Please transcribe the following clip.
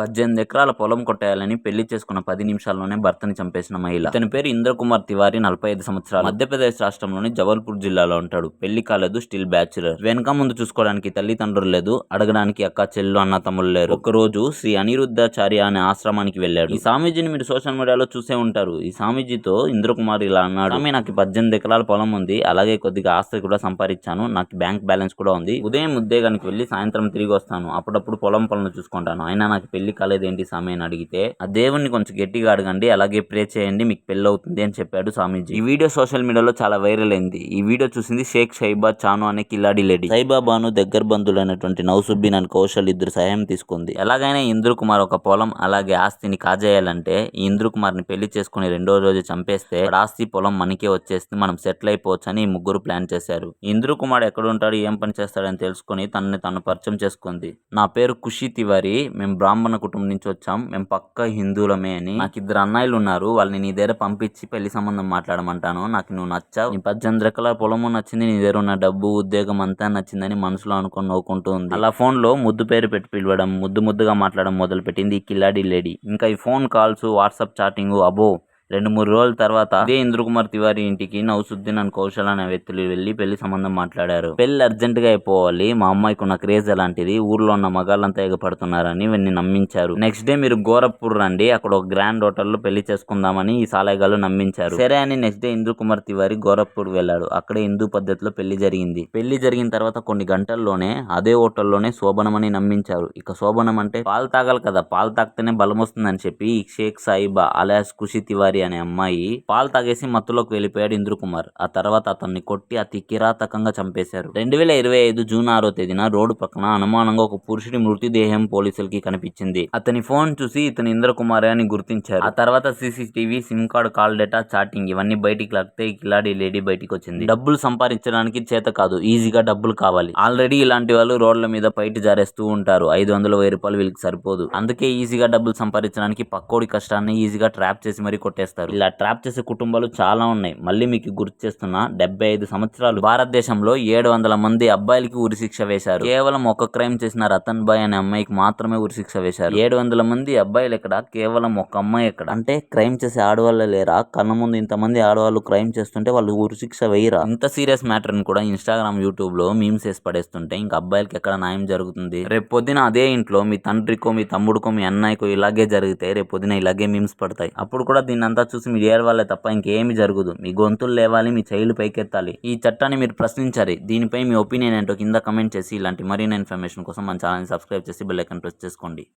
18 ఎకరాల పొలం కొట్టేయాలని పెళ్లి చేసుకున్న 10 నిమిషాల్లోనే భర్తని చంపేసిన మహిళ. ఇతని పేరు ఇంద్రకుమార్ తివారీ, 45 సంవత్సరాలు. మధ్యప్రదేశ్ రాష్ట్రంలోని జబల్పూర్ జిల్లాలో ఉంటాడు. పెళ్లి కాలేదు, స్టిల్ బ్యాచులర్. వెనక ముందు చూసుకోవడానికి తల్లిదండ్రులు లేదు, అడగడానికి అక్క చెల్లు అన్న తమ్ముళ్ళు లేరు. ఒకరోజు శ్రీ అనిరుద్ధాచార్య అనే ఆశ్రమానికి వెళ్ళాడు. ఈ స్వామీజీని మీరు సోషల్ మీడియాలో చూసే ఉంటారు. ఈ స్వామీజీతో ఇంద్రకుమార్ ఇలా అన్నాడు: స్వామి, నాకు 18 ఎకరాల పొలం ఉంది, అలాగే కొద్దిగా ఆస్తి కూడా సంపాదించాను, నాకు బ్యాంక్ బ్యాలెన్స్ కూడా ఉంది. ఉదయం ఉద్యోగానికి వెళ్ళి సాయంత్రం తిరిగి వస్తాను, అప్పుడప్పుడు పొలం పనులు చూసుకుంటాను. అయినా నాకు పెళ్లి కాలేదేంటి స్వామి అని అడిగితే, ఆ దేవుణ్ణి కొంచెం గట్టిగా అడగండి, అలాగే ప్రే చేయండి, మీకు పెళ్లి అవుతుంది అని చెప్పాడు స్వామీజీ. ఈ వీడియో సోషల్ మీడియాలో చాలా వైరల్ అయింది. ఈ వీడియో చూసింది షేక్ షైబా చాను అనే కిలాడి లేడీ. సాయిబాబాను దగ్గర బంధువులైనటువంటి నౌసుద్దీన్ అండ్ కౌశల్ ఇద్దరు సహాయం తీసుకుంది. ఎలాగైనా ఇంద్రకుమార్ ఒక పొలం అలాగే ఆస్తిని కాజేయాలంటే ఈ ఇంద్రకుమార్ని పెళ్లి చేసుకుని 2వ రోజు చంపేస్తే ఆస్తి పొలం మనకే వచ్చేస్తే మనం సెటిల్ అయిపోవచ్చు అని ఈ ముగ్గురు ప్లాన్ చేశారు. ఇంద్రకుమార్ ఎక్కడ ఉంటాడు, ఏం పని చేస్తాడని తెలుసుకుని తనని తను పరిచయం చేసుకుంది. నా పేరు ఖుషి తివారీ, మేము బ్రాహ్మణ కుటుంబం నుంచి వచ్చాం, మేము పక్కా హిందువులమే అని. నాకు 2 అన్నయ్యలు ఉన్నారు, వాళ్ళని నీ దగ్గర పంపించి పెళ్లి సంబంధం మాట్లాడమంటాను. నాకు నువ్వు నచ్చావు, నీ 18 ఎకరాల పొలము నచ్చింది, నీ దగ్గర ఉన్న డబ్బు ఉద్యోగం అంతా నచ్చిందని మనసులో అనుకుని నవ్వుకుంటూ ఉంది. అలా ఫోన్ లో ముద్దు పేరు పెట్టి పిలవడం, ముద్దుగా మాట్లాడడం మొదలు పెట్టింది ఈ కిలాడి లేడీ. ఇంకా ఈ ఫోన్ కాల్స్, వాట్సాప్ చాటింగ్ అబో 2-3 రోజుల తర్వాత ఇదే ఇంద్రకుమార్ తివారీ ఇంటికి నౌసుద్దీన్ అండ్ కౌశల్ అనే వ్యక్తులు వెళ్లి పెళ్లి సంబంధం మాట్లాడారు. పెళ్లి అర్జెంట్ గా అయిపోవాలి, మా అమ్మాయికి ఉన్న క్రేజ్ అలాంటిది, ఊర్లో ఉన్న మగాళ్ళంతా ఎగపడుతున్నారని వీరిని నమ్మించారు. నెక్స్ట్ డే మీరు గోరఖ్పూర్ రండి, అక్కడ ఒక గ్రాండ్ హోటల్ లో పెళ్లి చేసుకుందామని ఈ సాలేగాళ్ళు నమ్మించారు. సరే అని నెక్స్ట్ డే ఇంద్రకుమార్ తివారీ గోరఖ్పూర్ వెళ్ళాడు. అక్కడే హిందూ పద్ధతిలో పెళ్లి జరిగింది. పెళ్లి జరిగిన తర్వాత కొన్ని గంటల్లోనే అదే హోటల్లోనే శోభనం అని నమ్మించారు. ఇక శోభనం అంటే పాలు తాగాలి కదా, పాలు తాగితేనే బలం వస్తుందని చెప్పి ఈ షేక్ సాయిబా అలియాస్ ఖుషి తివారీ అనే అమ్మాయి పాలు తాగేసి మత్తులోకి వెళ్ళిపోయాడు ఇంద్రకుమార్. ఆ తర్వాత అతన్ని కొట్టి అతి కిరాతకంగా చంపేశారు. 2025 జూన్ 6వ తేదీన రోడ్డు పక్కన అనుమానంగా ఒక పురుషుడి మృతదేహం పోలీసులకి కనిపించింది. అతని ఫోన్ చూసి ఇతను ఇంద్రకుమారే అని గుర్తించారు. ఆ తర్వాత CCTV, SIM card, call data, chatting ఇవన్నీ బయటికి లాగితే ఈ కిలాడి లేడీ బయటికి వచ్చింది. డబ్బులు సంపాదించడానికి చేత కాదు, ఈజీగా డబ్బులు కావాలి. ఆల్రెడీ ఇలాంటి వాళ్ళు రోడ్ల మీద బయట జారేస్తూ ఉంటారు. 500-1000 రూపాయలు వీళ్ళకి సరిపోదు. అందుకే ఈజీగా డబ్బులు సంపాదించడానికి పక్కోడి కష్టాన్ని ఈజీగా ట్రాప్ చేసి మరీ కొట్టేస్తారు. ఇలా ట్రాప్ చేసే కుటుంబాలు చాలా ఉన్నాయి. మళ్ళీ మీకు గుర్తు చేస్తున్నా, 75 సంవత్సరాలు భారతదేశంలో 700 మంది అబ్బాయిలకి ఉరిశిక్ష వేశారు. కేవలం ఒక క్రైమ్ చేసిన రతన్ బాయ్ అనే అమ్మాయికి మాత్రమే ఉరిశిక్ష వేశారు. 700 మంది అబ్బాయిలు ఎక్కడ, కేవలం ఒక అమ్మాయి ఎక్కడ? అంటే క్రైమ్ చేసే ఆడవాళ్ళే లేరా? కళ్ళ ముందు ఇంతమంది ఆడవాళ్ళు క్రైమ్ చేస్తుంటే వాళ్ళు ఉరిశిక్ష వేయరా? ఇంత సీరియస్ మ్యాటర్ ని కూడా ఇన్స్టాగ్రామ్, యూట్యూబ్ లో మీమ్స్ వేసి పడేస్తుంటే ఇంకా అబ్బాయిలకి ఎక్కడ న్యాయం జరుగుతుంది? రేపు పొద్దున అదే ఇంట్లో మీ తండ్రికో, మీ తమ్ముడికో, మీ అన్నయ్యకో ఇలాగే జరిగితే రేపు పొద్దున ఇలాగే మీమ్స్ పడతాయి. అప్పుడు కూడా దీన్ని అంతా చూసి మీరు ఏడవాలే తప్ప ఇంకేమీ జరగదు. మీ గొంతులు లేవాలి, మీ చెయ్యిలు పైకెత్తాలి. ఈ చట్టాన్ని మీరు ప్రశ్నించాలి. దీనిపై మీ ఒపీనియన్ ఏంటో కింద కమెంట్ చేసి ఇలాంటి మరిన్ని ఇన్ఫర్మేషన్ కోసం మన ఛానల్ని సబ్స్క్రైబ్ చేసి బెల్ ఐకాన్ ప్రెస్ చేసుకోండి.